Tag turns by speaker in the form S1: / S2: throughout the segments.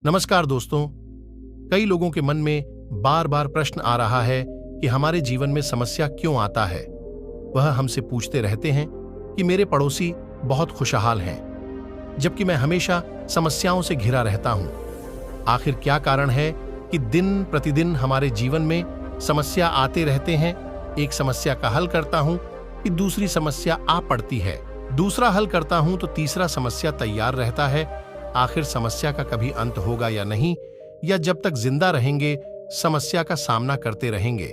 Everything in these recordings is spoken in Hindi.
S1: नमस्कार दोस्तों। कई लोगों के मन में बार बार प्रश्न आ रहा है कि हमारे जीवन में समस्या क्यों आता है। वह हमसे पूछते रहते हैं कि मेरे पड़ोसी बहुत खुशहाल हैं, जबकि मैं हमेशा समस्याओं से घिरा रहता हूं। आखिर क्या कारण है कि दिन प्रतिदिन हमारे जीवन में समस्या आते रहते हैं? एक समस्या का हल करता हूं कि दूसरी समस्या आ पड़ती है, दूसरा हल करता हूं तो तीसरा समस्या तैयार रहता है। आखिर समस्या का कभी अंत होगा या नहीं, या जब तक जिंदा रहेंगे समस्या का सामना करते रहेंगे?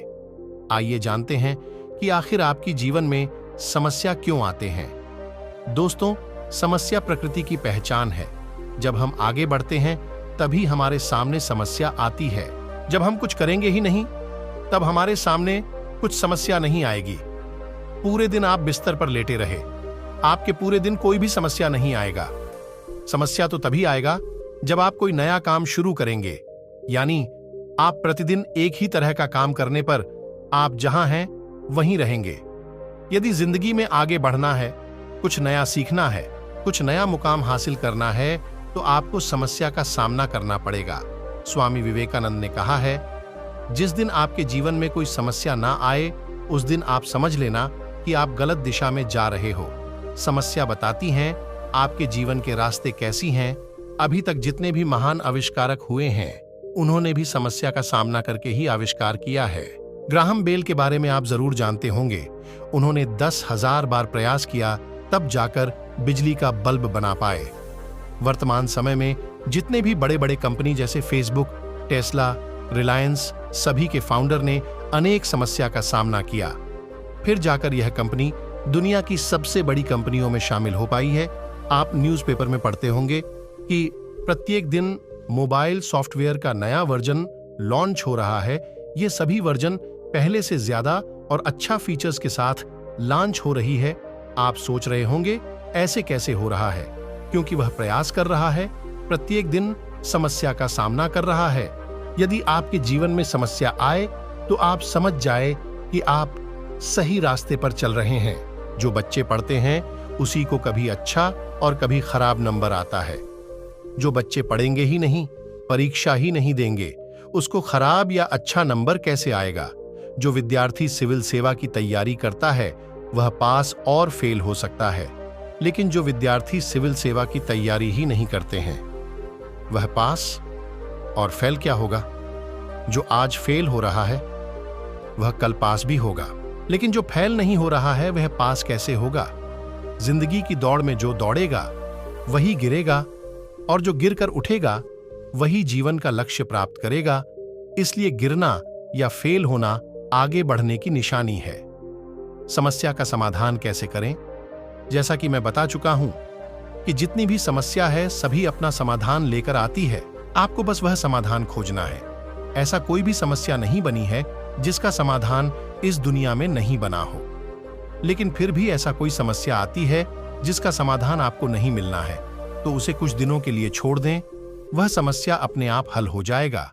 S1: आइए जानते हैं कि आखिर आपकी जीवन में समस्या क्यों आते हैं। दोस्तों, समस्या प्रकृति की पहचान है। जब हम आगे बढ़ते हैं तभी हमारे सामने समस्या आती है। जब हम कुछ करेंगे ही नहीं तब हमारे सामने कुछ समस्या नहीं आएगी। पूरे दिन आप बिस्तर पर लेटे रहे, आपके पूरे दिन कोई भी समस्या नहीं आएगा। समस्या तो तभी आएगा जब आप कोई नया काम शुरू करेंगे, यानी आप प्रतिदिन एक ही तरह का काम करने पर आप जहां हैं वहीं रहेंगे। यदि जिंदगी में आगे बढ़ना है, कुछ नया सीखना है, कुछ नया मुकाम हासिल करना है, तो आपको समस्या का सामना करना पड़ेगा। स्वामी विवेकानंद ने कहा है, जिस दिन आपके जीवन में कोई समस्या ना आए उस दिन आप समझ लेना कि आप गलत दिशा में जा रहे हो। समस्या बताती हैं आपके जीवन के रास्ते कैसी हैं। अभी तक जितने भी महान आविष्कारक हुए हैं, उन्होंने भी समस्या का सामना करके ही आविष्कार किया है। ग्राहम बेल के बारे में आप जरूर जानते होंगे। उन्होंने 10,000 बार प्रयास किया, तब जाकर बिजली का बल्ब बना पाए। वर्तमान समय में जितने भी बड़े बड़े कंपनी जैसे फेसबुक, टेस्ला, रिलायंस, सभी के फाउंडर ने अनेक समस्या का सामना किया, फिर जाकर यह कंपनी दुनिया की सबसे बड़ी कंपनियों में शामिल हो पाई है। आप न्यूज़पेपर में पढ़ते होंगे कि प्रत्येक दिन मोबाइल सॉफ्टवेयर का नया वर्जन लॉन्च हो रहा है। ये सभी वर्जन पहले से ज्यादा और अच्छा फीचर्स के साथ लॉन्च हो रही है। आप सोच रहे होंगे ऐसे कैसे हो रहा है? क्योंकि वह प्रयास कर रहा है, प्रत्येक दिन समस्या का सामना कर रहा है। यदि आपके जीवन में समस्या आए तो आप समझ जाए कि आप सही रास्ते पर चल रहे हैं। जो बच्चे पढ़ते हैं उसी को कभी अच्छा और कभी खराब नंबर आता है। जो बच्चे पढ़ेंगे ही नहीं, परीक्षा ही नहीं देंगे, उसको खराब या अच्छा नंबर कैसे आएगा? जो विद्यार्थी सिविल सेवा की तैयारी करता है वह पास और फेल हो सकता है, लेकिन जो विद्यार्थी सिविल सेवा की तैयारी ही नहीं करते हैं वह पास और फेल क्या होगा? जो आज फेल हो रहा है वह कल पास भी होगा, लेकिन जो फेल नहीं हो रहा है वह पास कैसे होगा? जिंदगी की दौड़ में जो दौड़ेगा वही गिरेगा, और जो गिरकर उठेगा वही जीवन का लक्ष्य प्राप्त करेगा। इसलिए गिरना या फेल होना आगे बढ़ने की निशानी है। समस्या का समाधान कैसे करें? जैसा कि मैं बता चुका हूं कि जितनी भी समस्या है सभी अपना समाधान लेकर आती है। आपको बस वह समाधान खोजना है। ऐसा कोई भी समस्या नहीं बनी है जिसका समाधान इस दुनिया में नहीं बना हो, लेकिन फिर भी ऐसा कोई समस्या आती है जिसका समाधान आपको नहीं मिलना है, तो उसे कुछ दिनों के लिए छोड़ दें, वह समस्या अपने आप हल हो जाएगा।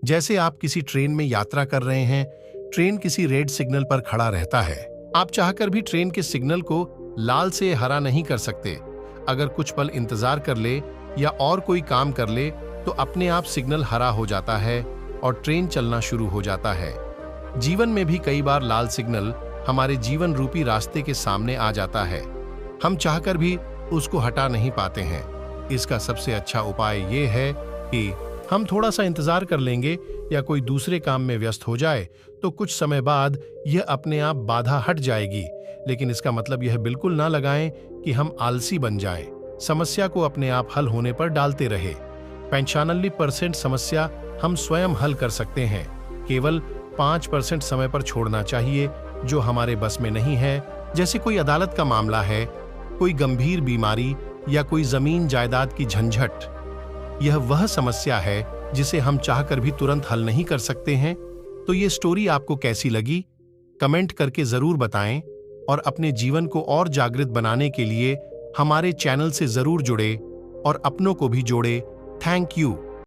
S1: जैसे आप किसी ट्रेन में यात्रा कर रहे हैं, ट्रेन किसी रेड सिग्नल पर खड़ा रहता है। आप चाहकर भी ट्रेन के सिग्नल को लाल से हरा नहीं कर सकते। अगर कुछ पल इंतजार कर ले या और कोई काम कर ले तो अपने आप सिग्नल हरा हो जाता है और ट्रेन चलना शुरू हो जाता है। जीवन में भी कई बार लाल सिग्नल हमारे जीवन रूपी रास्ते के सामने आ जाता है, हम चाहकर भी उसको हटा नहीं पाते हैं। इसका सबसे अच्छा उपाय ये है कि हम थोड़ा सा इंतजार कर लेंगे या कोई दूसरे काम में व्यस्त हो जाए, तो कुछ समय बाद यह अपने आप बाधा हट जाएगी। लेकिन इसका मतलब यह बिल्कुल ना लगाएं कि हम आलसी बन जाएं। समस्या को अपने आप हल होने पर डालते रहे। 95% समस्या हम स्वयं हल कर सकते हैं। केवल 5% समय पर छोड़ना चाहिए जो हमारे बस में नहीं है। जैसे कोई अदालत का मामला है, कोई गंभीर बीमारी या कोई जमीन जायदाद की झंझट। यह वह समस्या है जिसे हम चाहकर भी तुरंत हल नहीं कर सकते हैं। तो ये स्टोरी आपको कैसी लगी? कमेंट करके जरूर बताएं, और अपने जीवन को और जागृत बनाने के लिए हमारे चैनल से जरूर जुड़े और अपनों को भी जोड़े। Thank you.